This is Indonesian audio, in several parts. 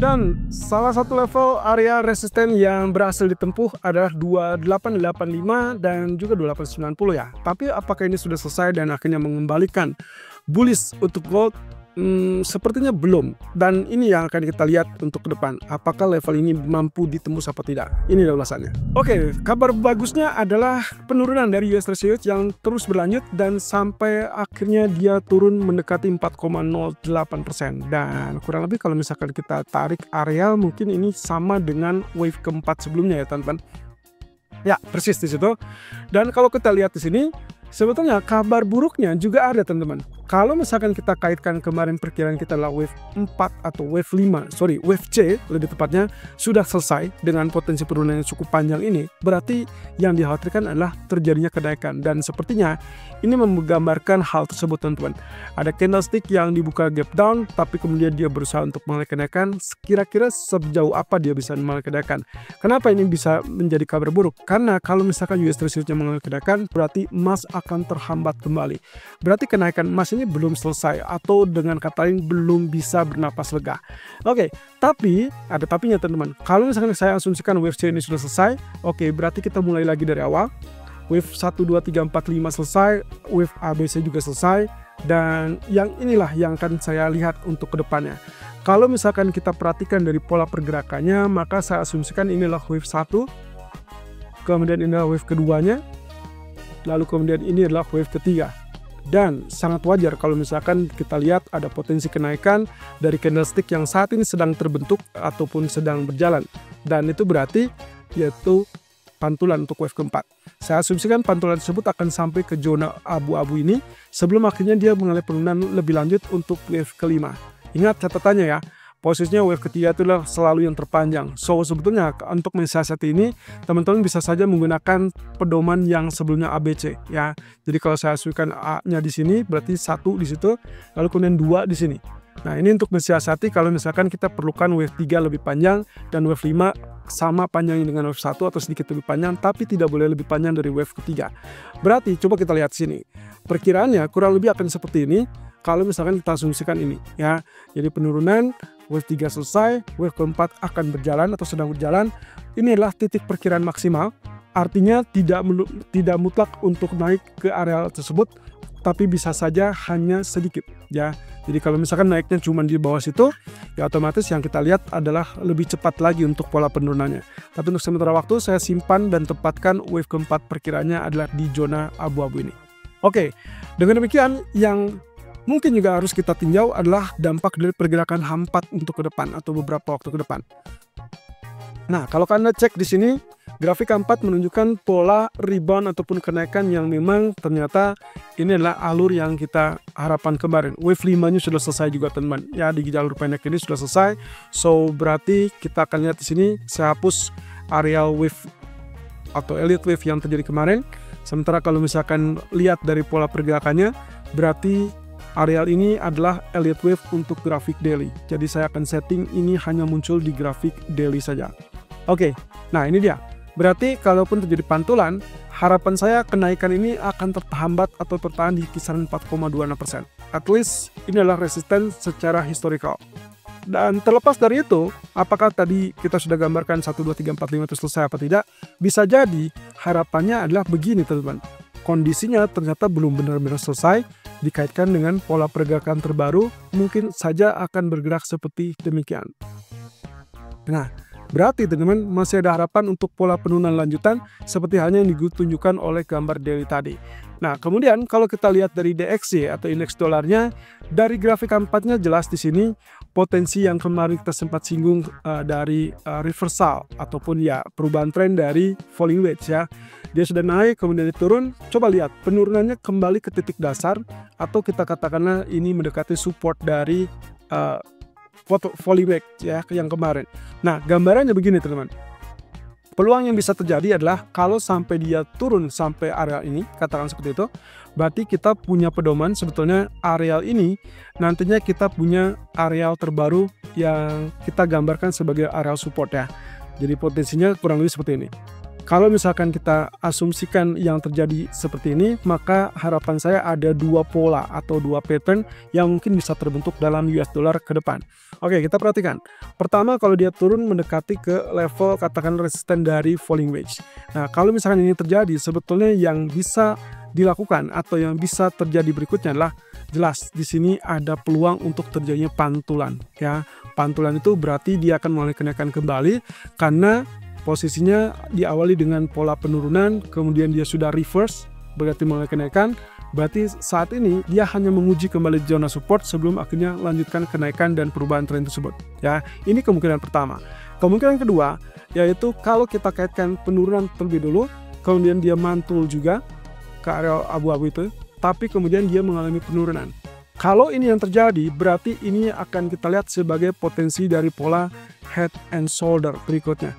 Dan salah satu level area resisten yang berhasil ditempuh adalah 2885 dan juga 2890 ya. Tapi apakah ini sudah selesai dan akhirnya mengembalikan bullish untuk gold? Sepertinya belum. Dan ini yang akan kita lihat untuk ke depan. Apakah level ini mampu ditembus apa tidak? Ini ulasannya. Oke, kabar bagusnya adalah penurunan dari US Treasury yang terus berlanjut dan sampai akhirnya dia turun mendekati 4,08%. Dan kurang lebih kalau misalkan kita tarik area, mungkin ini sama dengan wave keempat sebelumnya ya teman-teman. Ya, persis di situ. Dan kalau kita lihat di sini, sebetulnya kabar buruknya juga ada teman-teman. Kalau misalkan kita kaitkan kemarin perkiraan kita adalah wave 4 atau wave C lebih tepatnya sudah selesai dengan potensi penurunan yang cukup panjang ini, berarti yang dikhawatirkan adalah terjadinya kenaikan. Dan sepertinya ini menggambarkan hal tersebut teman-teman. Ada candlestick yang dibuka gap down tapi kemudian dia berusaha untuk mengalami kenaikan. Kira-kira sejauh apa dia bisa mengalami kenaikan? Kenapa ini bisa menjadi kabar buruk? Karena kalau misalkan US Treasury mengalami kenaikan, berarti emas akan terhambat kembali. Berarti kenaikan emas ini belum selesai, atau dengan kata lain belum bisa bernapas lega. Oke, tapi ada tapinya teman-teman. Kalau misalkan saya asumsikan wave C ini sudah selesai, oke, berarti kita mulai lagi dari awal. Wave 1, 2, 3, 4, 5 selesai, wave ABC juga selesai, dan yang inilah yang akan saya lihat untuk kedepannya. Kalau misalkan kita perhatikan dari pola pergerakannya, maka saya asumsikan inilah wave 1, kemudian inilah wave keduanya, lalu kemudian ini adalah wave ketiga. Dan sangat wajar kalau misalkan kita lihat ada potensi kenaikan dari candlestick yang saat ini sedang terbentuk ataupun sedang berjalan. Dan itu berarti yaitu pantulan untuk wave keempat. Saya asumsikan pantulan tersebut akan sampai ke zona abu-abu ini sebelum akhirnya dia mengalami penurunan lebih lanjut untuk wave kelima. Ingat catatannya ya, posisinya wave ketiga itulah selalu yang terpanjang. So sebetulnya untuk mensiasati ini teman-teman bisa saja menggunakan pedoman yang sebelumnya ABC ya. Jadi kalau saya asumsikan A-nya di sini berarti 1 di situ, lalu kemudian 2 di sini. Nah, ini untuk mensiasati kalau misalkan kita perlukan wave 3 lebih panjang dan wave 5 sama panjangnya dengan wave 1 atau sedikit lebih panjang, tapi tidak boleh lebih panjang dari wave ketiga. Berarti coba kita lihat sini. Perkiraannya kurang lebih akan seperti ini kalau misalkan kita asumsikan ini ya. Jadi penurunan wave 3 selesai, wave keempat akan berjalan atau sedang berjalan. Ini adalah titik perkiraan maksimal. Artinya tidak mutlak untuk naik ke area tersebut, tapi bisa saja hanya sedikit ya. Jadi kalau misalkan naiknya cuma di bawah situ, ya otomatis yang kita lihat adalah lebih cepat lagi untuk pola penurunannya. Tapi untuk sementara waktu saya simpan dan tempatkan wave keempat perkiraannya adalah di zona abu-abu ini. Oke, dengan demikian yang mungkin juga harus kita tinjau adalah dampak dari pergerakan H4 untuk ke depan atau beberapa waktu ke depan. Nah, kalau Anda cek di sini, grafik H4 menunjukkan pola rebound ataupun kenaikan yang memang ternyata ini adalah alur yang kita harapkan kemarin. Wave 5-nya sudah selesai juga teman-teman. Ya, di jalur pendek ini sudah selesai. So, berarti kita akan lihat di sini, saya hapus area wave atau elite wave yang terjadi kemarin. Sementara kalau misalkan lihat dari pola pergerakannya, berarti areal ini adalah elite wave untuk grafik daily. Jadi saya akan setting ini hanya muncul di grafik daily saja. Oke, nah ini dia. Berarti kalaupun terjadi pantulan, harapan saya kenaikan ini akan terhambat atau tertahan di kisaran 4,26%. At least ini adalah resisten secara historical. Dan terlepas dari itu, apakah tadi kita sudah gambarkan 1, 2, 3, 4, 5 itu selesai apa tidak? Bisa jadi harapannya adalah begini teman-teman. Kondisinya ternyata belum benar-benar selesai, dikaitkan dengan pola pergerakan terbaru, mungkin saja akan bergerak seperti demikian. Nah, berarti teman-teman masih ada harapan untuk pola penurunan lanjutan seperti halnya yang ditunjukkan oleh gambar daily tadi. Nah, kemudian kalau kita lihat dari DXY atau indeks dolarnya, dari grafik keempatnya jelas di sini potensi yang kemarin kita sempat singgung dari reversal ataupun ya perubahan tren dari falling wedge ya. Dia sudah naik kemudian turun. Coba lihat penurunannya kembali ke titik dasar atau kita katakanlah ini mendekati support dari falling wedge ya yang kemarin. Nah, gambarannya begini teman-teman. Peluang yang bisa terjadi adalah kalau sampai dia turun sampai area ini, katakan seperti itu, berarti kita punya pedoman sebetulnya areal ini nantinya kita punya areal terbaru yang kita gambarkan sebagai areal support ya. Jadi potensinya kurang lebih seperti ini. Kalau misalkan kita asumsikan yang terjadi seperti ini, maka harapan saya ada dua pola atau dua pattern yang mungkin bisa terbentuk dalam US dollar ke depan. Oke, kita perhatikan. Pertama, kalau dia turun mendekati ke level katakan resisten dari falling wedge. Nah, kalau misalkan ini terjadi, sebetulnya yang bisa dilakukan atau yang bisa terjadi berikutnya adalah jelas di sini ada peluang untuk terjadinya pantulan, ya. Pantulan itu berarti dia akan mulai kenaikan kembali karena posisinya diawali dengan pola penurunan, kemudian dia sudah reverse, berarti mulai kenaikan. Berarti saat ini dia hanya menguji kembali zona support sebelum akhirnya lanjutkan kenaikan dan perubahan tren tersebut. Ya, ini kemungkinan pertama. Kemungkinan kedua yaitu kalau kita kaitkan penurunan terlebih dulu, kemudian dia mantul juga ke area abu-abu itu, tapi kemudian dia mengalami penurunan. Kalau ini yang terjadi, berarti ini akan kita lihat sebagai potensi dari pola head and shoulder berikutnya.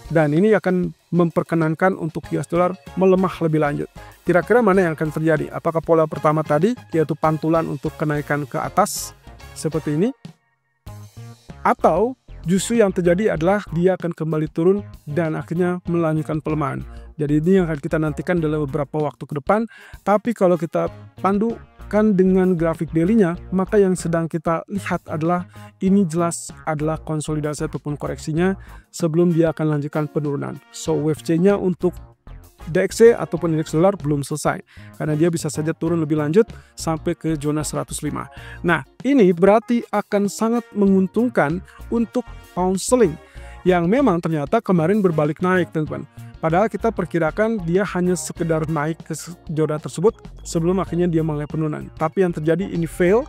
Dan ini akan memperkenankan untuk US dollar melemah lebih lanjut. Kira-kira mana yang akan terjadi? Apakah pola pertama tadi, yaitu pantulan untuk kenaikan ke atas seperti ini? Atau justru yang terjadi adalah dia akan kembali turun dan akhirnya melanjutkan pelemahan. Jadi ini yang akan kita nantikan dalam beberapa waktu ke depan. Tapi kalau kita pandukan dengan grafik daily-nya, maka yang sedang kita lihat adalah ini jelas adalah konsolidasi ataupun koreksinya sebelum dia akan lanjutkan penurunan. So wave C-nya untuk DXY ataupun indeks dolar belum selesai karena dia bisa saja turun lebih lanjut sampai ke zona 105. Nah, ini berarti akan sangat menguntungkan untuk pound sterling yang memang ternyata kemarin berbalik naik, teman-teman. Padahal kita perkirakan dia hanya sekedar naik ke zona tersebut sebelum akhirnya dia mulai penurunan. Tapi yang terjadi ini fail,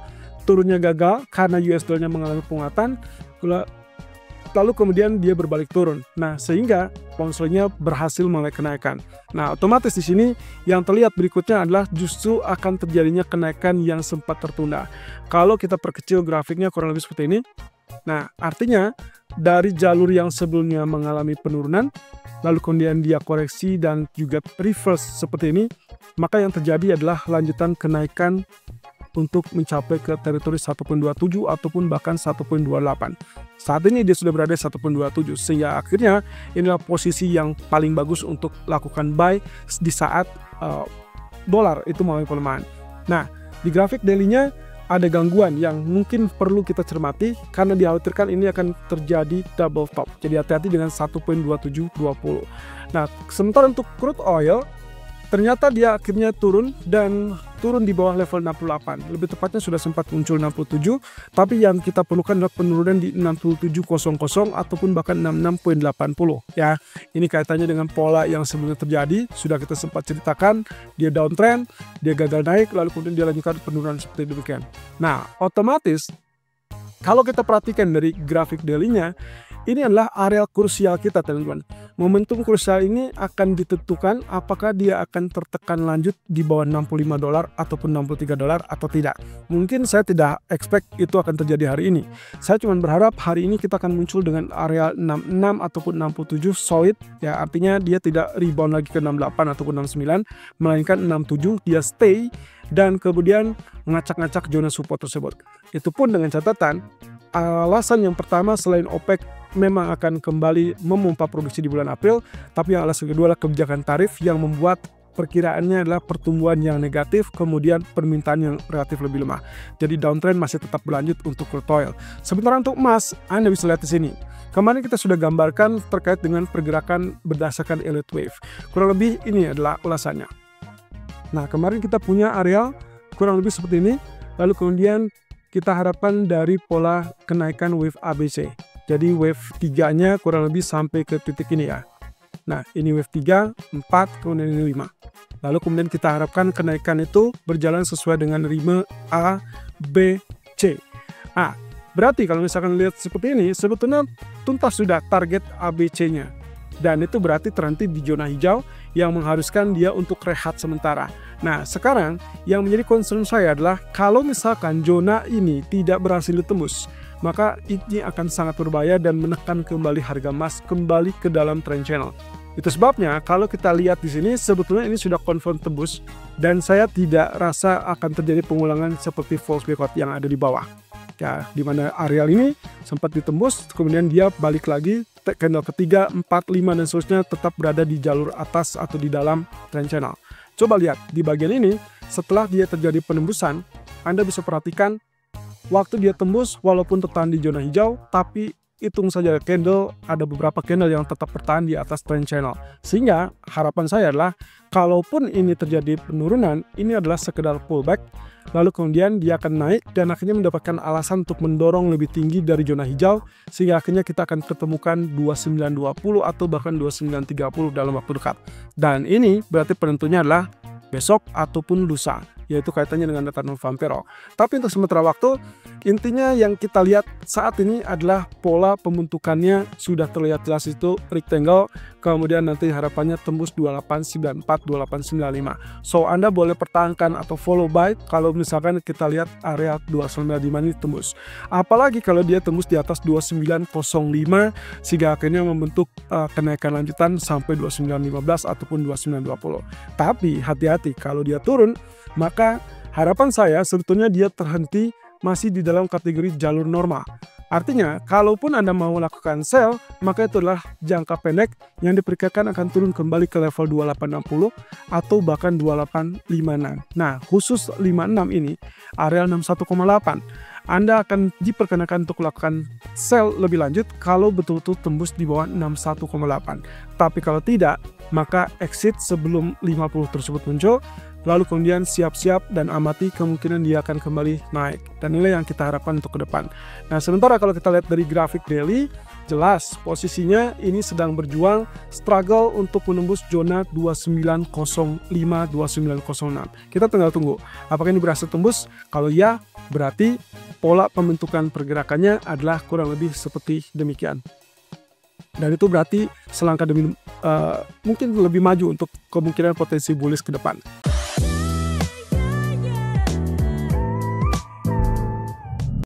turunnya gagal karena US dollar-nya mengalami penguatan, lalu kemudian dia berbalik turun. Nah, sehingga pound sterling-nya berhasil mulai kenaikan. Nah, otomatis di sini yang terlihat berikutnya adalah justru akan terjadinya kenaikan yang sempat tertunda. Kalau kita perkecil grafiknya kurang lebih seperti ini. Nah, artinya dari jalur yang sebelumnya mengalami penurunan, lalu kemudian dia koreksi dan juga reverse seperti ini, maka yang terjadi adalah lanjutan kenaikan untuk mencapai ke teritori 1.27 ataupun bahkan 1.28. Saat ini dia sudah berada di 1.27, sehingga akhirnya inilah posisi yang paling bagus untuk lakukan buy di saat dolar itu mengalami pelemahan. Nah, di grafik daily-nya ada gangguan yang mungkin perlu kita cermati karena dikhawatirkan ini akan terjadi double top. Jadi hati-hati dengan 1.2720. Nah, sementara untuk crude oil ternyata dia akhirnya turun dan turun di bawah level 68. Lebih tepatnya sudah sempat muncul 67, tapi yang kita perlukan adalah penurunan di 6700 ataupun bahkan 66.80 ya. Ini kaitannya dengan pola yang sebelumnya terjadi, sudah kita sempat ceritakan, dia downtrend, dia gagal naik lalu kemudian dia lanjutkan penurunan seperti demikian. Nah, otomatis kalau kita perhatikan dari grafik daily-nya, ini adalah area krusial kita, teman-teman. Momentum krusial ini akan ditentukan apakah dia akan tertekan lanjut di bawah 65 dolar ataupun 63 dolar atau tidak. Mungkin saya tidak expect itu akan terjadi hari ini. Saya cuma berharap hari ini kita akan muncul dengan area 66 ataupun 67 solid, ya, artinya dia tidak rebound lagi ke 68 ataupun 69, melainkan 67 dia stay dan kemudian ngacak-ngacak zona support tersebut. Itu pun dengan catatan alasan yang pertama selain OPEC memang akan kembali memompa produksi di bulan April, tapi yang alasan kedua adalah kebijakan tarif yang membuat perkiraannya adalah pertumbuhan yang negatif, kemudian permintaan yang relatif lebih lemah. Jadi downtrend masih tetap berlanjut untuk crude oil. Sementara untuk emas, Anda bisa lihat di sini. Kemarin kita sudah gambarkan terkait dengan pergerakan berdasarkan Elliott Wave. Kurang lebih ini adalah ulasannya. Nah, kemarin kita punya area kurang lebih seperti ini, lalu kemudian kita harapkan dari pola kenaikan wave ABC. Jadi wave 3-nya kurang lebih sampai ke titik ini ya. Nah, ini wave 3, 4, kemudian ini 5. Lalu kemudian kita harapkan kenaikan itu berjalan sesuai dengan ritme A, B, C. Nah, berarti kalau misalkan lihat seperti ini, sebetulnya tuntas sudah target ABC-nya. Dan itu berarti terhenti di zona hijau yang mengharuskan dia untuk rehat sementara. Nah, sekarang yang menjadi concern saya adalah kalau misalkan zona ini tidak berhasil ditembus, maka ini akan sangat berbahaya dan menekan kembali harga emas kembali ke dalam trend channel. Itu sebabnya kalau kita lihat di sini sebetulnya ini sudah confirm tembus dan saya tidak rasa akan terjadi pengulangan seperti false breakout yang ada di bawah. Ya, di mana areal ini sempat ditembus, kemudian dia balik lagi candle ketiga, 4, 5 dan seterusnya tetap berada di jalur atas atau di dalam trend channel. Coba lihat di bagian ini, setelah dia terjadi penembusan, Anda bisa perhatikan waktu dia tembus walaupun tertahan di zona hijau, tapi hitung saja candle, ada beberapa candle yang tetap bertahan di atas trend channel. Sehingga harapan saya adalah kalaupun ini terjadi penurunan, ini adalah sekedar pullback, lalu kemudian dia akan naik dan akhirnya mendapatkan alasan untuk mendorong lebih tinggi dari zona hijau, sehingga akhirnya kita akan ketemukan 2920 atau bahkan 2930 dalam waktu dekat. Dan ini berarti penentunya adalah besok ataupun lusa, yaitu kaitannya dengan data non-farm. Tapi untuk sementara waktu, intinya yang kita lihat saat ini adalah pola pembentukannya sudah terlihat jelas, itu rectangle, kemudian nanti harapannya tembus 2894, 2895. So Anda boleh pertahankan atau follow buy kalau misalkan kita lihat area 2995 ini tembus. Apalagi kalau dia tembus di atas 2905 sehingga akhirnya membentuk kenaikan lanjutan sampai 2915 ataupun 2920. Tapi hati-hati kalau dia turun, maka harapan saya sebetulnya dia terhenti masih di dalam kategori jalur normal. Artinya, kalaupun Anda mau lakukan sell, maka itu adalah jangka pendek yang diperkirakan akan turun kembali ke level 2860 atau bahkan 2856. Nah, khusus 56 ini, area 61,8. Anda akan diperkenakan untuk melakukan sell lebih lanjut kalau betul-betul tembus di bawah 61,8. Tapi kalau tidak, maka exit sebelum 50 tersebut muncul, lalu kemudian siap-siap dan amati kemungkinan dia akan kembali naik. Dan inilah yang kita harapkan untuk ke depan. Nah, sementara kalau kita lihat dari grafik daily, jelas posisinya ini sedang berjuang struggle untuk menembus zona 2905, 2906. Kita tinggal tunggu apakah ini berhasil tembus. Kalau ya, berarti pola pembentukan pergerakannya adalah kurang lebih seperti demikian. Dan itu berarti selangkah demi mungkin lebih maju untuk kemungkinan potensi bullish ke depan.